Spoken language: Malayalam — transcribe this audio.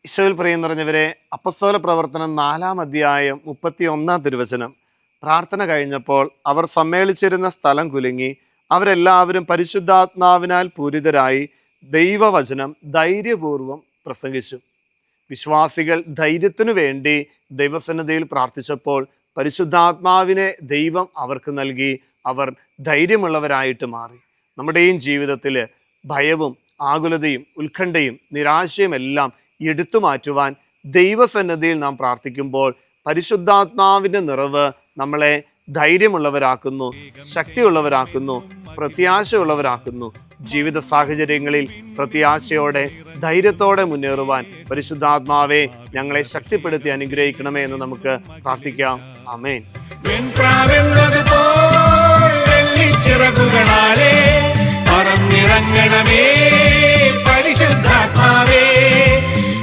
ഈശോയിൽ പ്രിയം നിറഞ്ഞവരെ, അപ്പസ്തോല പ്രവർത്തനം 4-ാം അധ്യായം 31-ാം തിരുവചനം. പ്രാർത്ഥന കഴിഞ്ഞപ്പോൾ അവർ സമ്മേളിച്ചിരുന്ന സ്ഥലം കുലുങ്ങി. അവരെല്ലാവരും പരിശുദ്ധാത്മാവിനാൽ പൂരിതരായി ദൈവവചനം ധൈര്യപൂർവ്വം പ്രസംഗിച്ചു. വിശ്വാസികൾ ധൈര്യത്തിനു വേണ്ടി ദൈവസന്നിധിയിൽ പ്രാർത്ഥിച്ചപ്പോൾ പരിശുദ്ധാത്മാവിനെ ദൈവം അവർക്ക് നൽകി. അവർ ധൈര്യമുള്ളവരായിട്ട് മാറി. നമ്മുടെയും ജീവിതത്തിൽ ഭയവും ആകുലതയും ഉത്കണ്ഠയും നിരാശയും എല്ലാം എടുത്തു മാറ്റുവാൻ ദൈവസന്നിധിയിൽ നാം പ്രാർത്ഥിക്കുമ്പോൾ പരിശുദ്ധാത്മാവിൻ്റെ നിറവ് നമ്മളെ ധൈര്യമുള്ളവരാക്കുന്നു, ശക്തിയുള്ളവരാക്കുന്നു, പ്രത്യാശയുള്ളവരാക്കുന്നു. ജീവിത സാഹചര്യങ്ങളിൽ പ്രത്യാശയോടെ ധൈര്യത്തോടെ മുന്നേറുവാൻ പരിശുദ്ധാത്മാവെ ഞങ്ങളെ ശക്തിപ്പെടുത്തി അനുഗ്രഹിക്കണമേ എന്ന് നമുക്ക് പ്രാർത്ഥിക്കാം. ആമേൻ. പറന്നിറങ്ങണമേ പരിശുദ്ധാത്മാ.